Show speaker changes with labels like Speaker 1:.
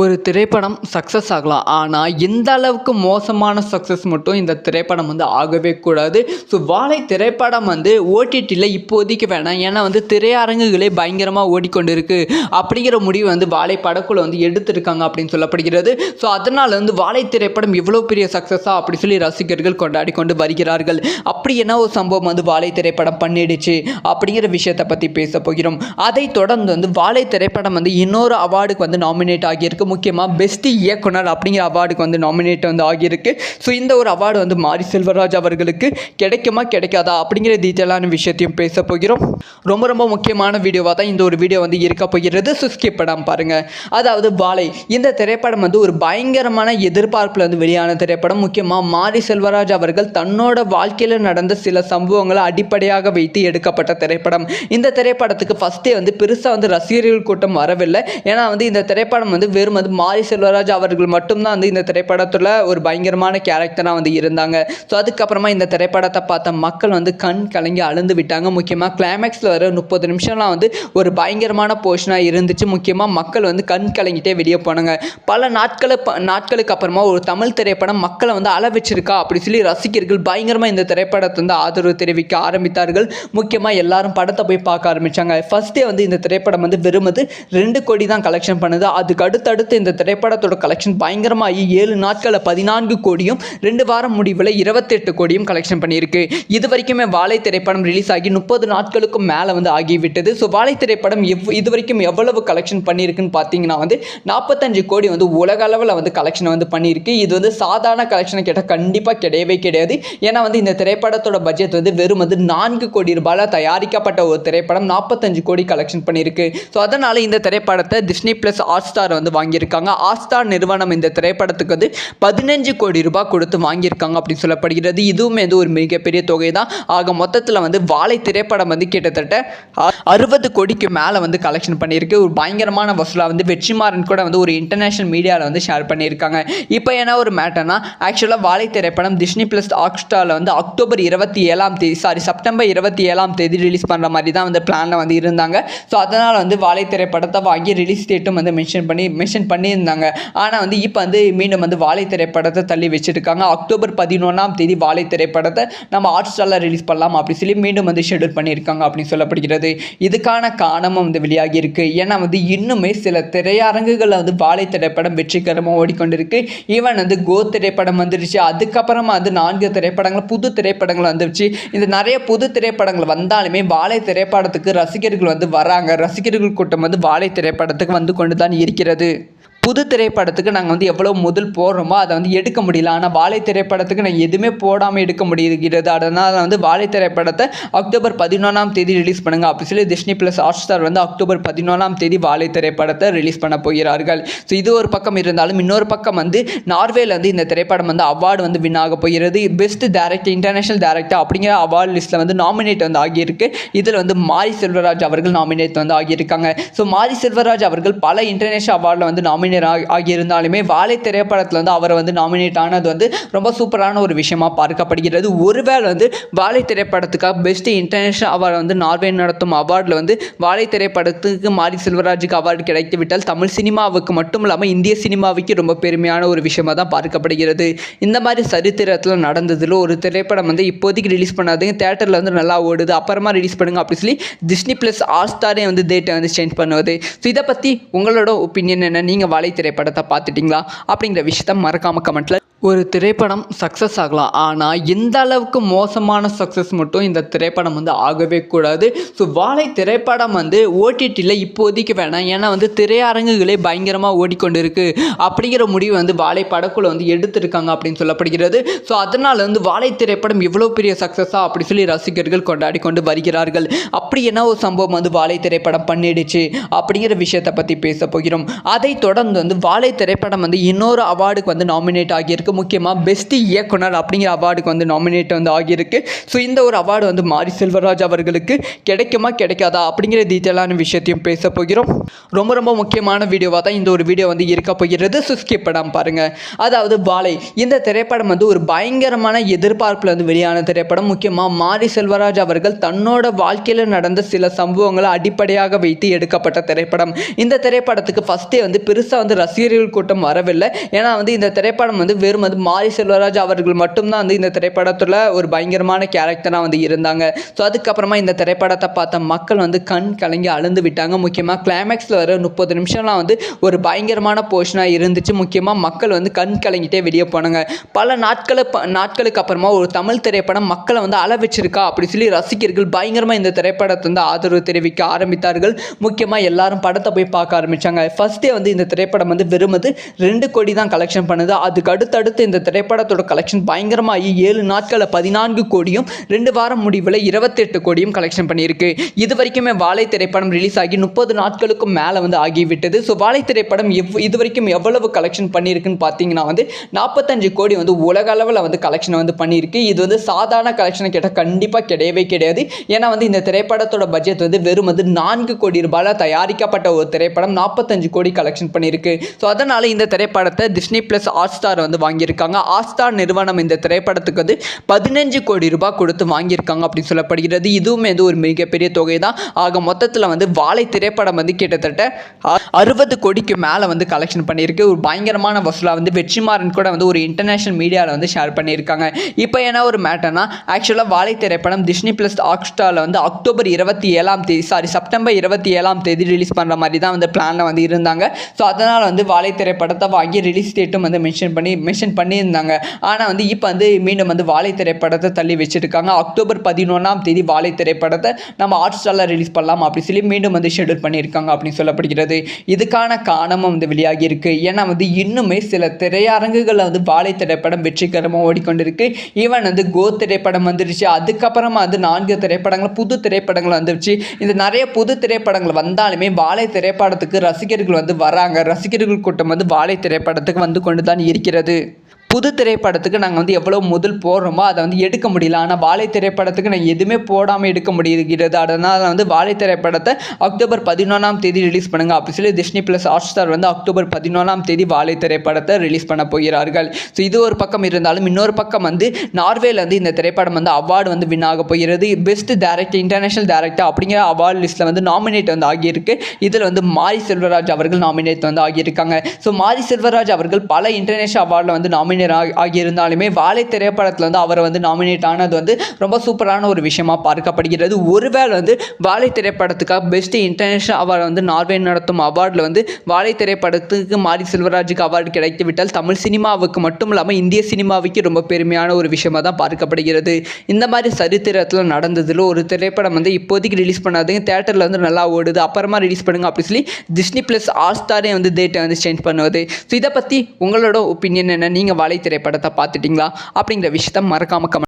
Speaker 1: ஒரு திரைப்படம் சக்ஸஸ் ஆகலாம். ஆனால் இந்த அளவுக்கு மோசமான சக்ஸஸ் மட்டும் இந்த திரைப்படம் ஆகவே கூடாது. ஸோ வாழை திரைப்படம் ஓடிடியில் இப்போதைக்கு வேணாம். ஏன்னா திரையரங்குகளே பயங்கரமாக ஓடிக்கொண்டு அப்படிங்கிற முடிவு வாழை படக்குழு எடுத்திருக்காங்க அப்படின்னு சொல்லப்படுகிறது. ஸோ அதனால் வாழை திரைப்படம் இவ்வளோ பெரிய சக்ஸஸா அப்படி சொல்லி ரசிகர்கள் கொண்டாடி கொண்டு வருகிறார்கள். அப்படி என்ன ஒரு சம்பவம் வாழை திரைப்படம் பண்ணிடுச்சு அப்படிங்கிற விஷயத்தை பற்றி பேச போகிறோம். அதை தொடர்ந்து வாழை திரைப்படம் இன்னொரு அவார்டுக்கு நாமினேட் ஆகியிருக்கு. முக்கியமாக பெஸ்ட் இயக்குனர் அப்படிங்கிற அவார்டுக்கு நாமினேட் ஆகியிருக்கு. ஸோ இந்த ஒரு அவார்டு மாரி செல்வராஜ் அவர்களுக்கு கிடைக்குமா கிடைக்காதா அப்படிங்கிற டீட்டெயிலான விஷயத்தையும் பேச போகிறோம். ரொம்ப ரொம்ப முக்கியமான வீடியோவாக தான் இந்த ஒரு வீடியோ இருக்க போகிறது. ஸோ ஸ்கிப் பண்ணாமல் பாருங்கள். அதாவது வாழை இந்த திரைப்படம் ஒரு பயங்கரமான எதிர்பார்ப்பில் வெளியான திரைப்படம். முக்கியமாக மாரி செல்வராஜ் அவர்கள் தன்னோட வாழ்க்கையில் நடந்த சில சம்பவங்களை அடிப்படையாக வைத்து எடுக்கப்பட்ட திரைப்படம். இந்த திரைப்படத்துக்கு ஃபஸ்ட்டே பெருசாக ரசிகர்கள் கூட்டம் வரவில்லை. ஏன்னா இந்த திரைப்படம் வெறும் மாரி செல்வராஜ் அவர்கள் மட்டும்தான் இந்த திரைப்படத்தில் ஒரு பயங்கரமான கேரக்டராக இருந்தாங்க. ஸோ அதுக்கப்புறமா இந்த திரைப்படத்தை பார்த்த மக்கள் கண் கலங்கி அழுந்து விட்டாங்க. முக்கியமாக கிளைமேக்ஸில் வர 30 நிமிஷம்லாம் ஒரு பயங்கரமான போர்ஷனாக இருந்துச்சு. முக்கியமாக மக்கள் கண் கலங்கிட்டே வெளியே போனாங்க. பல நாட்களுக்கு அப்புறமா ஒரு தமிழ் திரைப்படம் மக்களை அள வச்சிருக்கா அப்படி சொல்லி ரசிகர்கள் பயங்கரமாக இந்த திரைப்படத்தை ஆதரவு தெரிவிக்க ஆரம்பித்தார்கள். முக்கியமாக எல்லாரும் படத்தை போய் பார்க்க ஆரம்பித்தாங்க. ஃபர்ஸ்டே இந்த திரைப்படம் வெறும் 2 கோடி தான் கலெக்ஷன் பண்ணுது. அதுக்கு அடுத்தடுத்து இந்த திரைப்படத்தோட கலெக்ஷன் பயங்கரமாகி 7 நாட்களில் 14 கோடியும் 2 வாரம் முடிவில் 28 கோடியும் கலெக்ஷன் பண்ணியிருக்கு. இது வரைக்குமே வாழை திரைப்படம் ரிலீஸ் ஆகி 30 நாட்களுக்கும் மேலே ஆகிவிட்டது. ஸோ வாழை திரைப்படம் இது வரைக்கும் எவ்வளவு கலெக்ஷன் பண்ணியிருக்குன்னு பார்த்தீங்கன்னா 45 கோடி உலக அளவில் கலெக்ஷன் பண்ணியிருக்கு. இது சாதாரண கலெக்ஷனை கேட்டால் கண்டிப்பாக கிடையவே கிடையாது. ஏன்னா இந்த திரைப்படத்தோட பட்ஜெட் வெறும் 4 கோடி ரூபாயில் தயாரிக்கப்பட்ட ஒரு திரைப்படம் 45 கோடி கலெக்ஷன் பண்ணியிருக்கு. ஸோ அதனால் இந்த திரைப்படத்தை டிஸ்னி பிளஸ் ஹாட்ஸ்டார் வாங்கியிருக்காங்க. ஹாட்ஸ்டார் நிறுவனம் இந்த திரைப்படத்துக்கு 15 கோடி ரூபாய் கொடுத்து வாங்கியிருக்காங்க அப்படின்னு சொல்லப்படுகிறது. இதுவுமே ஒரு மிகப்பெரிய தொகை தான். ஆக மொத்தத்தில் வாழை திரைப்படம் கிட்டத்தட்ட 60 கோடிக்கு மேலே கலெக்ஷன் பண்ணியிருக்கு. ஒரு பயங்கரமான வசூலாக வெற்றிமாறன் கூட ஒரு இன்டர்நேஷனல் மீடியாவில் ஷேர் பண்ணியிருக்காங்க. இப்போ என்ன ஒரு மேட்டர்னா, ஆக்சுவலாக வாழை திரைப்படம் டிஸ்னி பிளஸ் ஹாட்ஸ்டாரில் அக்டோபர் 27ஆம் தேதி செப்டம்பர் 27ஆம் தேதி ரிலீஸ் பண்ணுற மாதிரி தான் பிளானில் இருந்தாங்க. ஸோ அதனால் வாழை திரைப்படத்தை வாங்கி ரிலீஸ் டேட்டும் மென்ஷன் பண்ணியிருந்தாங்க. ஆனால் இப்போ மீண்டும் வாழை திரைப்படத்தை தள்ளி வச்சுருக்காங்க. அக்டோபர் 11ஆம் தேதி வாழை திரைப்படத்தை நம்ம ஹாட்ஸ்டாரில் ரிலீஸ் பண்ணலாம் அப்படி சொல்லி மீண்டும் ஷெட்யூல் பண்ணியிருக்காங்க அப்படின்னு சொல்லப்படுகிறது. இதுக்கான காரணமும் வெளியாகி இருக்கு. ஏன்னா இன்னுமே சில திரையரங்குகளில் வாழை திரைப்படம் வெற்றிகரமாக ஓடிக்கொண்டிருக்கு. ஈவன் கோ திரைப்படம் வந்துருச்சு. அதுக்கப்புறமா 4 திரைப்படங்கள் புது திரைப்படங்கள் வந்துருச்சு. இந்த நிறைய புது திரைப்படங்கள் வந்தாலுமே வாழை திரைப்படத்துக்கு ரசிகர்கள் வராங்க. ரசிகர்கள் கூட்டம் வாழை திரைப்படத்துக்கு கொண்டு தான் இருக்கிறது. புது திரைப்படத்துக்கு நாங்கள் எவ்வளோ முதல் போடுறோமோ அதை எடுக்க முடியல. ஆனால் வாழை திரைப்படத்துக்கு நான் எதுவுமே போடாமல் எடுக்க முடிகிறது. அதனால் வாழை திரைப்படத்தை அக்டோபர் 11ஆம் தேதி ரிலீஸ் பண்ணுங்கள் அப்படி சொல்லி டிஸ்னி பிளஸ் ஹாட்ஸ்டார் அக்டோபர் 11ஆம் தேதி வாழை திரைப்படத்தை ரிலீஸ் பண்ண போகிறார்கள். ஸோ இது ஒரு பக்கம் இருந்தாலும் இன்னொரு பக்கம் நார்வேல இந்த திரைப்படம் அவார்டு வின் ஆக போகிறது. பெஸ்ட் டைரக்டர் இன்டர்நேஷனல் டைரக்டர் அப்படிங்கிற அவார்டு லிஸ்ட்டில் நாமினேட் ஆகியிருக்கு. இதில் மாரி செல்வராஜ் அவர்கள் நாமினேட் ஆகியிருக்காங்க. ஸோ மாரி செல்வராஜ் அவர்கள் பல இன்டர்நேஷனல் அவார்டில் நாமினேட் ஆகியிருந்தாலுமே வாழை திரைப்படத்தில் அவர் நாமினேட் ஆனது ரொம்ப சூப்பரான ஒரு விஷயமா பார்க்கப்படுகிறது. ஒருவேளை வாழை திரைப்படத்துக்காக பெஸ்ட் இன்டர்நேஷனல் அவார்டு நார்வே நடத்தும் அவார்டில் வாழை திரைப்படத்துக்கு மாரி செல்வராஜுக்கு அவார்டு கிடைத்து விட்டால் தமிழ் சினிமாவுக்கு மட்டும் இல்லாமல் இந்திய சினிமாவுக்கு ரொம்ப பெருமையான ஒரு விஷயமா தான் பார்க்கப்படுகிறது. இந்த மாதிரி சரித்திரத்தில் நடந்ததில் ஒரு திரைப்படம் இப்போதைக்கு ரிலீஸ் பண்ணாதுங்க, தேட்டரில் நல்லா ஓடுது, அப்புறமா ரிலீஸ் பண்ணுங்க அப்படி சொல்லி டிஸ்னி பிளஸ் ஹாட்ஸ்டாரே டேட்டை சேஞ்ச் பண்ணுவது. ஸோ இதை பற்றி உங்களோட ஒப்பீனியன் என்ன? நீங்கள் வாழை திரைப்படத்தை பார்த்துட்டிங்களா அப்படிங்கிற விஷயத்த மறக்காம கமெண்ட்ல. ஒரு திரைப்படம் சக்ஸஸ் ஆகலாம். ஆனால் இந்த அளவுக்கு மோசமான சக்ஸஸ் மட்டும் இந்த திரைப்படம் ஆகவே கூடாது. ஸோ வாழை திரைப்படம் ஓடிடியில் இப்போதைக்கு வேணாம். ஏன்னா திரையரங்குகளே பயங்கரமாக ஓடிக்கொண்டு அப்படிங்கிற முடிவு வாழை படக்குழு எடுத்திருக்காங்க அப்படின்னு சொல்லப்படுகிறது. ஸோ அதனால் வாழை திரைப்படம் இவ்வளோ பெரிய சக்ஸஸா அப்படி சொல்லி ரசிகர்கள் கொண்டாடி கொண்டு வருகிறார்கள். அப்படி என்ன ஒரு சம்பவம் வாழை திரைப்படம் பண்ணிடுச்சு அப்படிங்கிற விஷயத்தை பற்றி பேச போகிறோம். அதை தொடர்ந்து வாழை திரைப்படம் இன்னொரு அவார்டுக்கு நாமினேட் ஆகியிருக்கு. திரைப்படத்துக்கு முக்கியமாக பெஸ்ட் இயக்குனர் அப்படிங்கிற அவார்டுக்கு வந்து நாமினேட் வந்து ஆகியிருக்கு. ஸோ இந்த ஒரு அவார்டு வந்து மாரி செல்வராஜ் அவர்களுக்கு கிடைக்குமா கிடைக்காதா அப்படிங்கிற டீட்டெயிலான விஷயத்தையும் பேச போகிறோம். ரொம்ப ரொம்ப முக்கியமான வீடியோவாக தான் இந்த ஒரு வீடியோ வந்து இருக்க போகிறது. ஸோ ஸ்கிப் பண்ணாமல் பாருங்கள். அதாவது வாழை இந்த திரைப்படம் வந்து ஒரு பயங்கரமான எதிர்பார்ப்பில் வந்து வெளியான திரைப்படம். முக்கியமாக மாரி செல்வராஜ் அவர்கள் தன்னோட வாழ்க்கையில் நடந்த சில சம்பவங்களை அடிப்படையாக வைத்து எடுக்கப்பட்ட திரைப்படம். இந்த திரைப்படத்துக்கு ஃபஸ்ட்டே வந்து பெருசாக வந்து ரசிகர்கள் கூட்டம் வரவில்லை. ஏன்னா வந்து இந்த திரைப்படம் வந்து வெறும் வந்து மாரி செல்வராஜ் அவர்கள் மட்டும்தான் வந்து இந்த திரைப்படத்தில் ஒரு பயங்கரமான கேரக்டராக வந்து இருந்தாங்க. ஸோ அதுக்கப்புறமா இந்த திரைப்படத்தை பார்த்த மக்கள் வந்து கண் கலங்கி அழுந்து விட்டாங்க. முக்கியமாக கிளைமேக்ஸில் வர 30 நிமிஷம்லாம் வந்து ஒரு பயங்கரமான போர்ஷனாக இருந்துச்சு. முக்கியமாக மக்கள் வந்து கண் கலங்கிட்டே வெளியே போனாங்க. பல நாட்களுக்கு அப்புறமா ஒரு தமிழ் திரைப்படம் மக்களை வந்து அள வச்சிருக்கா அப்படி சொல்லி ரசிகர்கள் பயங்கரமாக இந்த திரைப்படத்தை வந்து ஆதரவு தெரிவிக்க ஆரம்பித்தார்கள். முக்கியமாக எல்லாரும் படத்தை போய் பார்க்க ஆரம்பித்தாங்க. ஃபர்ஸ்டே வந்து இந்த திரைப்படம் வந்து வெறும் 2 கோடி தான் கலெக்ஷன் பண்ணுது. அதுக்கு அடுத்தடுத்து இந்த திரைப்படத்தோட கலெக்ஷன் பயங்கரமாகி 7 நாட்களில் 14 கோடியும் 2 வாரம் முடிவில் 28 கோடியும் கலெக்ஷன் பண்ணியிருக்கு. இது வரைக்குமே வாழை திரைப்படம் ரிலீஸ் ஆகி 30 நாட்களுக்கும் மேலே வந்து ஆகிவிட்டது. ஸோ வாழை திரைப்படம் இது வரைக்கும் எவ்வளவு கலெக்ஷன் பண்ணியிருக்குன்னு பார்த்தீங்கன்னா வந்து 45 கோடி வந்து உலக அளவில் வந்து கலெக்ஷன் வந்து பண்ணியிருக்கு. இது வந்து சாதாரண கலெக்ஷனை கேட்டால் கண்டிப்பாக கிடையவே கிடையாது. ஏன்னா வந்து இந்த திரைப்படத்தோட பட்ஜெட் வந்து வெறும் 4 கோடி ரூபாயில் தயாரிக்கப்பட்ட ஒரு திரைப்படம் 45 கோடி கலெக்ஷன் பண்ணியிருக்கு. ஸோ அதனால் இந்த திரைப்படத்தை டிஸ்னி பிளஸ் ஹாட்ஸ்டார் வந்து வாங்கியிருக்காங்க. ஹாட்ஸ்டார் நிறுவனம் இந்த திரைப்படத்துக்கு வந்து 15 கோடி ரூபாய் கொடுத்து வாங்கியிருக்காங்க அப்படின்னு சொல்லப்படுகிறது. இதுவுமே வந்து ஒரு மிகப்பெரிய தொகை தான். ஆக மொத்தத்தில் வந்து வாழை திரைப்படம் வந்து கிட்டத்தட்ட 60 கோடிக்கு மேலே வந்து கலெக்ஷன் பண்ணியிருக்கு. ஒரு பயங்கரமான வசூலாக வந்து வெற்றிமாறன் கூட வந்து ஒரு இன்டர்நேஷனல் மீடியாவில் வந்து ஷேர் பண்ணியிருக்காங்க. இப்போ என்ன ஒரு மேட்டர்னா ஆக்சுவலாக வாழை திரைப்படம் டிஸ்னி பிளஸ் ஹாட்ஸ்டாரில் வந்து செப்டம்பர் 27 ரிலீஸ் பண்ணுற மாதிரி தான் வந்து பிளானில் வந்து இருந்தாங்க. ஸோ அதனால் வந்து வாழை திரைப்படத்தை வாங்கி ரிலீஸ் டேட்டும் வந்து மென்ஷன் பண்ணியிருந்தாங்க. ஆனால் வந்து இப்போ வந்து மீண்டும் வந்து வாழை திரைப்படத்தை தள்ளி வச்சுருக்காங்க. அக்டோபர் 11 வாழை திரைப்படத்தை நம்ம ஹாட்ஸ்டாரில் ரிலீஸ் பண்ணலாம் அப்படி சொல்லி மீண்டும் வந்து ஷெட்யூல் பண்ணியிருக்காங்க அப்படின்னு சொல்லப்படுகிறது. இதுக்கான காரணமும் வந்து வெளியாகி இருக்கு. ஏன்னா வந்து இன்னுமே சில திரையரங்குகளில் வந்து வாழை திரைப்படம் வெற்றிகரமாக ஓடிக்கொண்டிருக்கு. ஈவன் வந்து கோ திரைப்படம் வந்துருச்சு. அதுக்கப்புறமா வந்து 4 திரைப்படங்கள் புது திரைப்படங்கள் வந்துருச்சு. இந்த நிறைய புது திரைப்படங்கள் வந்தாலுமே வாழை திரைப்படத்துக்கு ரசிகர்கள் வந்து வராங்க. ரசிகர்கள் கூட்டம் வந்து வாழை திரைப்படத்துக்கு வந்து கொண்டு தான் இருக்கிறது. புது திரைப்படத்துக்கு நாங்கள் வந்து எவ்வளோ முதல் போடுறோமோ அதை வந்து எடுக்க முடியல. ஆனால் வாழை திரைப்படத்துக்கு நாங்கள் எதுவுமே போடாமல் எடுக்க முடிகிறது. அதனால் வந்து வாழை திரைப்படத்தை அக்டோபர் 11 ரிலீஸ் பண்ணுங்க அப்படி சொல்லி டிஸ்னி பிளஸ் ஹாட்ஸ்டார் வந்து அக்டோபர் 11 வாழை திரைப்படத்தை ரிலீஸ் பண்ண போகிறார்கள். ஸோ இது ஒரு பக்கம் இருந்தாலும் இன்னொரு பக்கம் வந்து நார்வேல வந்து இந்த திரைப்படம் வந்து அவார்டு வந்து வின் ஆக போகிறது. பெஸ்ட் டைரக்டர் இன்டர்நேஷனல் டைரக்டர் அப்படிங்கிற அவார்டு லிஸ்ட்டில் வந்து நாமினேட் வந்து ஆகியிருக்கு. இதில் வந்து மாரி செல்வராஜ் அவர்கள் நாமினேட் வந்து ஆகியிருக்காங்க. ஸோ மாரி செல்வராஜ் அவர்கள் பல இன்டர்நேஷனல் அவார்டில் வந்து நாமினேட் ஆகியிருந்தாலுமே வாழை திரைப்படத்தில் வந்து அவர் வந்து நாமினேட் ஆனது வந்து ரொம்ப சூப்பரான ஒரு விஷயமா பார்க்கப்படுகிறது. ஒருவேளை வந்து வாழை திரைப்படத்துக்காக பெஸ்ட் இன்டர்நேஷனல் அவார்டு வந்து நார்வே நடத்தும் அவார்டில் வந்து வாழை திரைப்படத்துக்கு மாரி செல்வராஜுக்கு அவார்டு கிடைத்து விட்டால் தமிழ் சினிமாவுக்கு மட்டும் இல்லாமல் இந்திய சினிமாவுக்கு ரொம்ப பெருமையான ஒரு விஷயமா தான் பார்க்கப்படுகிறது. இந்த மாதிரி சரித்திரத்தில் நடந்ததில் ஒரு திரைப்படம் வந்து இப்போதைக்கு ரிலீஸ் பண்ணாதுங்க, தேட்டரில் வந்து நல்லா ஓடுது, அப்புறமா ரிலீஸ் பண்ணுங்க அப்படி சொல்லி டிஸ்னி பிளஸ் ஹாட்ஸ்டாரே வந்து டேட்டை வந்து சேஞ்ச் பண்ணுவது. ஸோ இதை பற்றி உங்களோட ஒப்பீனியன் என்ன? நீங்கள் வாழை திரைப்படத்தை பார்த்துட்டிங்களா அப்படிங்கிற விஷயத்தை மறக்காம கமெண்ட்